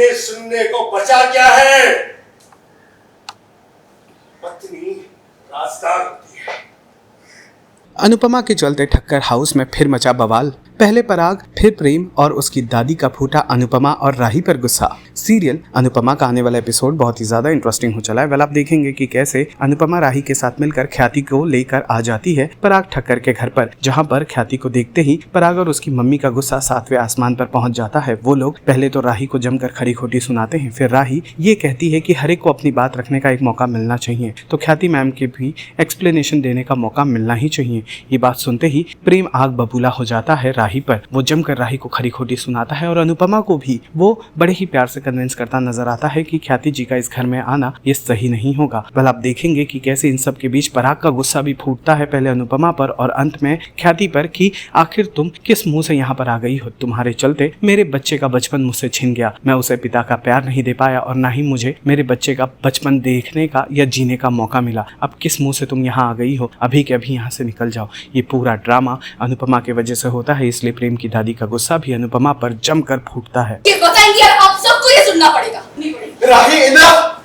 ने सुनने को बचा क्या है? पत्नी राजदार होती है। अनुपमा के चलते ठक्कर हाउस में फिर मचा बवाल। पहले पराग, फिर प्रेम और उसकी दादी का फूटा अनुपमा और राही पर गुस्सा। सीरियल अनुपमा का आने वाला एपिसोड बहुत ही ज्यादा इंटरेस्टिंग हो चला है। वेल, आप देखेंगे कि कैसे अनुपमा राही के साथ मिलकर ख्याति को लेकर आ जाती है पराग ठक्कर के घर पर, जहां पर ख्याति को देखते ही पराग और उसकी मम्मी का गुस्सा 7वें आसमान पर पहुंच जाता है। वो लोग पहले तो राही को जमकर खरी खोटी सुनाते हैं, फिर राही ये कहती है कि हर एक को अपनी बात रखने का एक मौका मिलना चाहिए, तो ख्याति मैम के भी एक्सप्लेनेशन देने का मौका मिलना ही चाहिए। ये बात सुनते ही प्रेम आग बबूला हो जाता है राही पर। वो जमकर राही को खरी खोटी सुनाता है और अनुपमा को भी वो बड़े ही प्यार से कन्विंस करता नजर आता है कि ख्याति जी का इस घर में आना ये सही नहीं होगा। वेल, आप देखेंगे कि कैसे इन सब के बीच पराग का गुस्सा भी फूटता है, पहले अनुपमा पर और अंत में ख्याति पर, कि आखिर तुम किस मुंह से यहाँ पर आ गई हो? तुम्हारे चलते मेरे बच्चे का बचपन मुझसे छिन गया। मैं उसे पिता का प्यार नहीं दे पाया और ना ही मुझे मेरे बच्चे का बचपन देखने का या जीने का मौका मिला। अब किस मुंह से तुम यहाँ आ गई हो? अभी के अभी यहाँ से निकल जाओ। ये पूरा ड्रामा अनुपमा की वजह से होता है, इसलिए प्रेम की दादी का गुस्सा भी अनुपमा पर जमकर फूटता है। बताएंगे आप सबको ये सुनना पड़ेगा। राही, इनफ!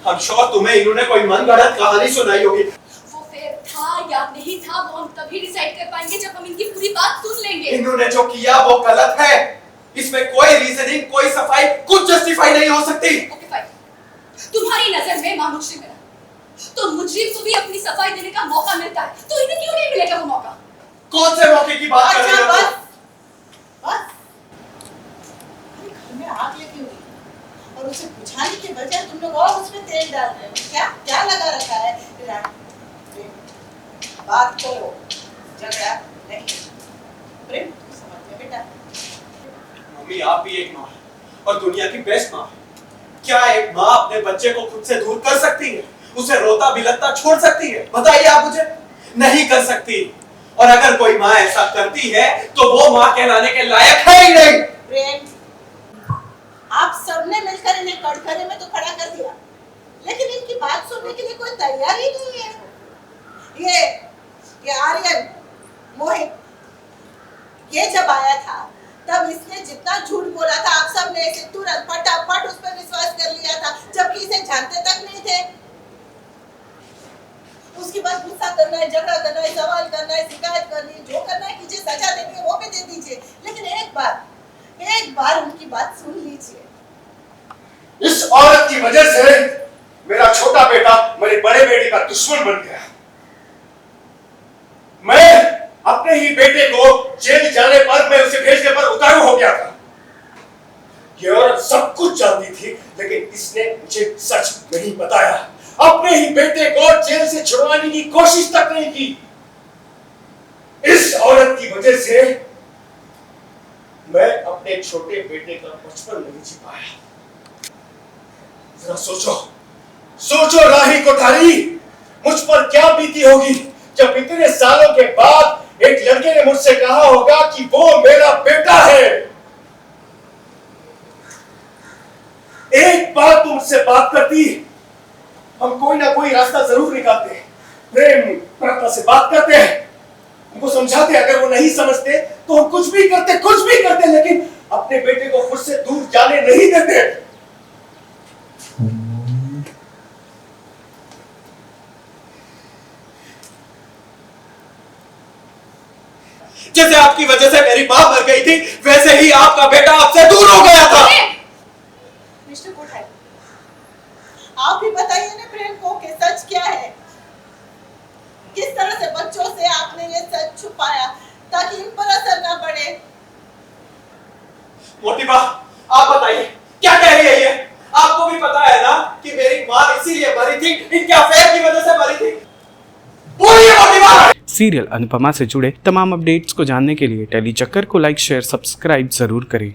हम श्योर तुम्हें इन्होंने कोई मनगढ़ंत कहानी सुनाई होगी। वो फेयर था या नहीं था वो हम तभी डिसाइड कर पाएंगे जब हम इनकी पूरी बात सुन लेंगे। इन्होंने जो किया वो गलत है। इसमें कोई रीजनिंग, कोई सफाई, कुछ जस्टिफाई नहीं हो सकती। ओके फाइन, तुम्हारी नजर में मां मुजरिम है, तो मुजरिम को भी अपनी सफाई देने का मौका मिलता है, तो इन्हें क्यों नहीं मिलेगा वो मौका? कौन से मौके की बात कर रहे हो? बस घर में आग लगी हुई और उसे बुझाने के बजाय तुम लोग और उसमें तेल डाल रहे हो। क्या क्या लगा रखा है? बात करो, झगड़ा नहीं। प्रेम, समझ में बेटा। मम्मी, आप भी एक माँ है और दुनिया की बेस्ट माँ है। क्या एक माँ अपने बच्चे को खुद से दूर कर सकती है? उसे रोता बिलखता छोड़ सकती है? बताइए आप मुझे। नहीं कर सकती। और अगर कोई माँ ऐसा करती है तो वो माँ कहलाने के लायक है ही नहीं। प्रेम, आप सबने मिलकर इन्हें कटघरे में तो खड़ा कर दिया, लेकिन इनकी बात सुनने के लिए कोई तैयार ही नहीं है। ये आर्यन, मोहित, ये जब आया था तब इसने जितना झूठ बोला था आप सब ने इसे तुरंत फटाफट उस पर विश्वास कर लिया था, जबकि इसे जानते तक नहीं थे। उसके बाद गुस्सा करना है, झगड़ा करना है, सवाल करना है, शिकायत करनी है, जो करना है कीजिए, सजा देनी है वो भी दे दीजिए, लेकिन एक बार उनकी बात सुन लीजिए। इस औरत की वजह से मेरा छोटा बेटा मेरे बड़े बेटे का दुश्मन बन गया। मैं अपने ही बेटे को जेल जाने पर, मैं उसे भेजने पर उतारू हो गया था। ये औरत सब कुछ जानती थी, लेकिन इसने मुझे सच नहीं बताया। अपने ही बेटे को जेल से छुड़वाने की कोशिश तक नहीं की। इस औरत की वजह से मैं अपने छोटे बेटे का बचपन नहीं जी पाया। जरा सोचो राही कोठारी, मुझ पर क्या बीती होगी जब इतने सालों के बाद एक लड़के ने मुझसे कहा होगा कि वो मेरा बेटा है। एक बार तुमसे बात करती, हम कोई ना कोई रास्ता जरूर निकालते हैं। प्रेम प्रथा से बात करते हैं, उनको समझाते। अगर वो नहीं समझते तो हम कुछ भी करते, लेकिन अपने बेटे को खुद से दूर जाने नहीं देते। जैसे आपकी वजह से मेरी मां मर गई थी, वैसे ही आपका बेटा आपसे दूर हो गया था। मिस्टर कोठारी, आप भी बताइए ना प्रेम को कि सच क्या है। किस तरह से बच्चों से आपने ये सच छुपाया ताकि इन पर असर ना पड़े? मोटी मां, आप बताइए क्या कह रही है ये? आपको भी पता है ना कि मेरी मां इसीलिए मरी थी, इनके अफेयर की वजह से मरी थी। बोलिए मोटी मां। सीरियल अनुपमा से जुड़े तमाम अपडेट्स को जानने के लिए टेली चक्कर को लाइक, शेयर, सब्सक्राइब जरूर करें।